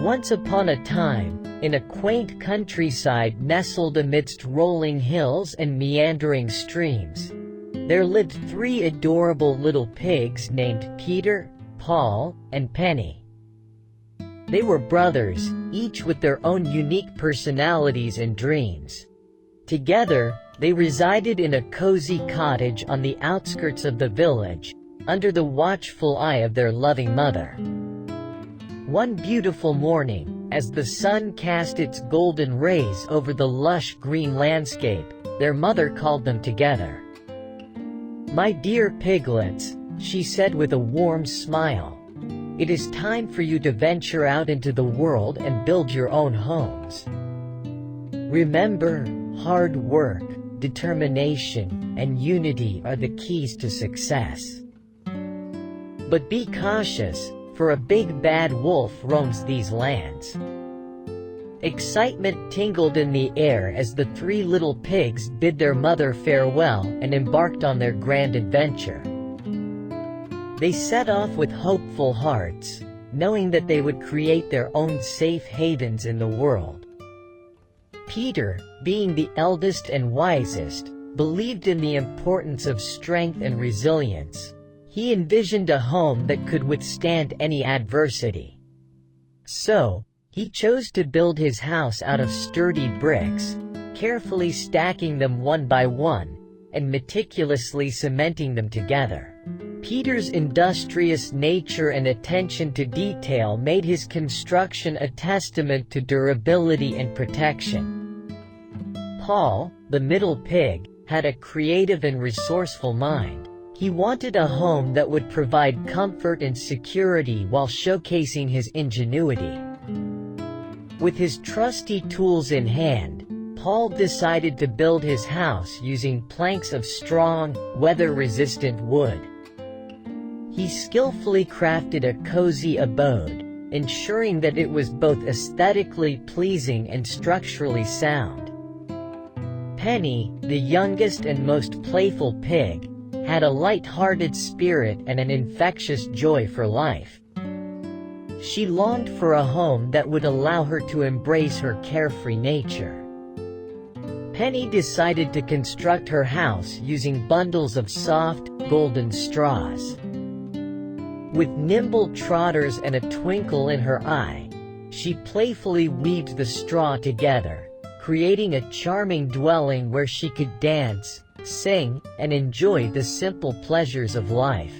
Once upon a time, in a quaint countryside nestled amidst rolling hills and meandering streams, there lived 3 adorable little pigs named Peter, Paul, and Penny. They were brothers, each with their own unique personalities and dreams. Together, they resided in a cozy cottage on the outskirts of the village, under the watchful eye of their loving mother. One beautiful morning, as the sun cast its golden rays over the lush green landscape, their mother called them together. "My dear piglets," she said with a warm smile, "it is time for you to venture out into the world and build your own homes. Remember, hard work, determination, and unity are the keys to success. But be cautious, for a big bad wolf roams these lands." Excitement tingled in the air as the 3 little pigs bid their mother farewell and embarked on their grand adventure. They set off with hopeful hearts, knowing that they would create their own safe havens in the world. Peter, being the eldest and wisest, believed in the importance of strength and resilience. He envisioned a home that could withstand any adversity. So, he chose to build his house out of sturdy bricks, carefully stacking them one by one, and meticulously cementing them together. Peter's industrious nature and attention to detail made his construction a testament to durability and protection. Paul, the middle pig, had a creative and resourceful mind. He wanted a home that would provide comfort and security while showcasing his ingenuity. With his trusty tools in hand, Paul decided to build his house using planks of strong, weather-resistant wood. He skillfully crafted a cozy abode, ensuring that it was both aesthetically pleasing and structurally sound. Penny, the youngest and most playful pig, had a light-hearted spirit and an infectious joy for life. She longed for a home that would allow her to embrace her carefree nature. Penny decided to construct her house using bundles of soft, golden straws. With nimble trotters and a twinkle in her eye, she playfully weaved the straw together, creating a charming dwelling where she could dance, sing, and enjoy the simple pleasures of life.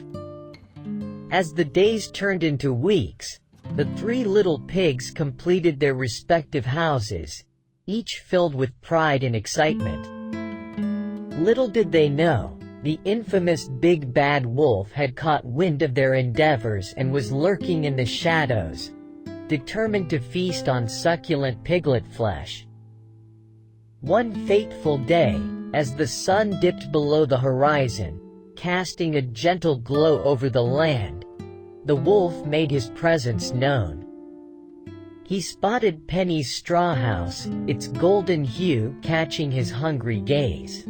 As the days turned into weeks, the 3 little pigs completed their respective houses, each filled with pride and excitement. Little did they know, the infamous big bad wolf had caught wind of their endeavors and was lurking in the shadows, determined to feast on succulent piglet flesh. One fateful day, as the sun dipped below the horizon, casting a gentle glow over the land, the wolf made his presence known. He spotted Penny's straw house, its golden hue catching his hungry gaze.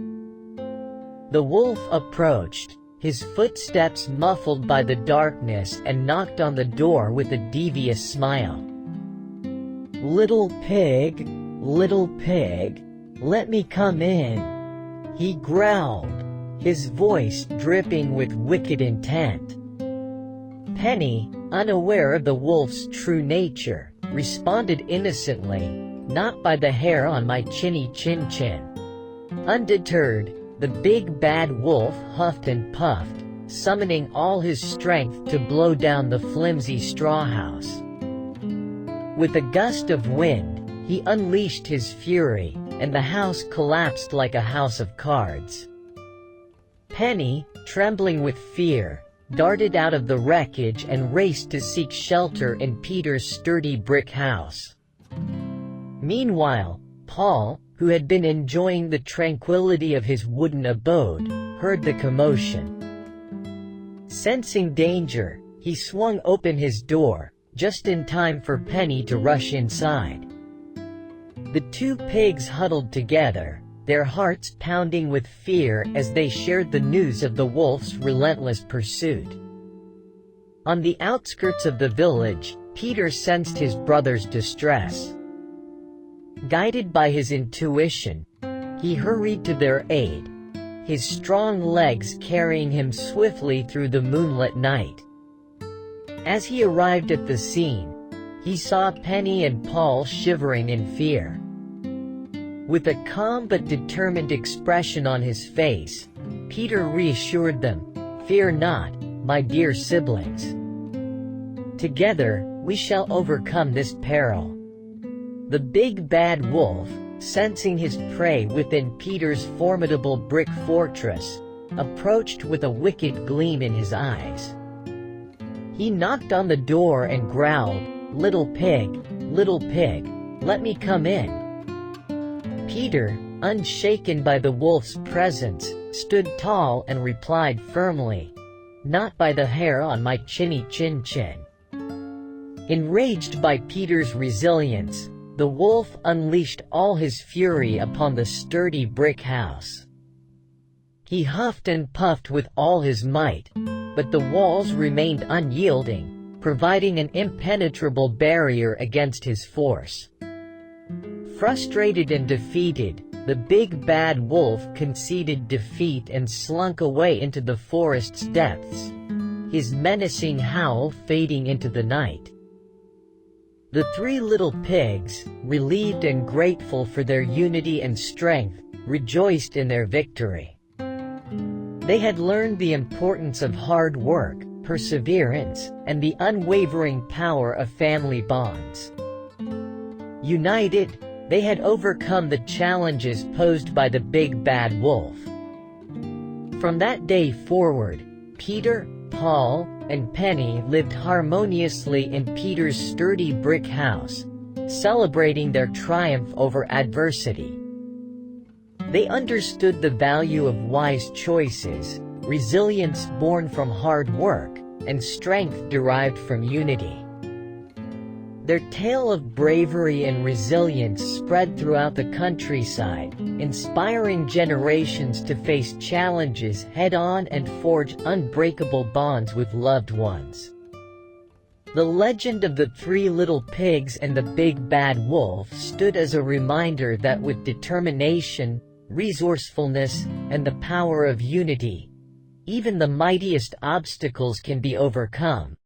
The wolf approached, his footsteps muffled by the darkness, and knocked on the door with a devious smile. little pig, let me come in," he growled, his voice dripping with wicked intent. Penny, unaware of the wolf's true nature, responded innocently, "Not by the hair on my chinny chin." Undeterred, the big bad wolf huffed and puffed, summoning all his strength to blow down the flimsy straw house. With a gust of wind, he unleashed his fury, and the house collapsed like a house of cards. Penny, trembling with fear, darted out of the wreckage and raced to seek shelter in Peter's sturdy brick house. Meanwhile, Paul, who had been enjoying the tranquility of his wooden abode, heard the commotion. Sensing danger, he swung open his door, just in time for Penny to rush inside. The 2 pigs huddled together, their hearts pounding with fear as they shared the news of the wolf's relentless pursuit. On the outskirts of the village, Peter sensed his brother's distress. Guided by his intuition, he hurried to their aid, his strong legs carrying him swiftly through the moonlit night. As he arrived at the scene, he saw Penny and Paul shivering in fear. With a calm but determined expression on his face, Peter reassured them, "Fear not, my dear siblings. Together, we shall overcome this peril." The big bad wolf, sensing his prey within Peter's formidable brick fortress, approached with a wicked gleam in his eyes. He knocked on the door and growled, little pig, let me come in." Peter, unshaken by the wolf's presence, stood tall and replied firmly, "Not by the hair on my chinny chin chin." Enraged by Peter's resilience, the wolf unleashed all his fury upon the sturdy brick house. He huffed and puffed with all his might, but the walls remained unyielding, providing an impenetrable barrier against his force. Frustrated and defeated, the big bad wolf conceded defeat and slunk away into the forest's depths, his menacing howl fading into the night. The three little pigs, relieved and grateful for their unity and strength, rejoiced in their victory. They had learned the importance of hard work, perseverance, and the unwavering power of family bonds. United, they had overcome the challenges posed by the big bad wolf. From that day forward, Peter, Paul, and Penny lived harmoniously in Peter's sturdy brick house, celebrating their triumph over adversity. They understood the value of wise choices, resilience born from hard work, and strength derived from unity. Their tale of bravery and resilience spread throughout the countryside, inspiring generations to face challenges head-on and forge unbreakable bonds with loved ones. The legend of the three little pigs and the big bad wolf stood as a reminder that with determination, resourcefulness, and the power of unity, even the mightiest obstacles can be overcome.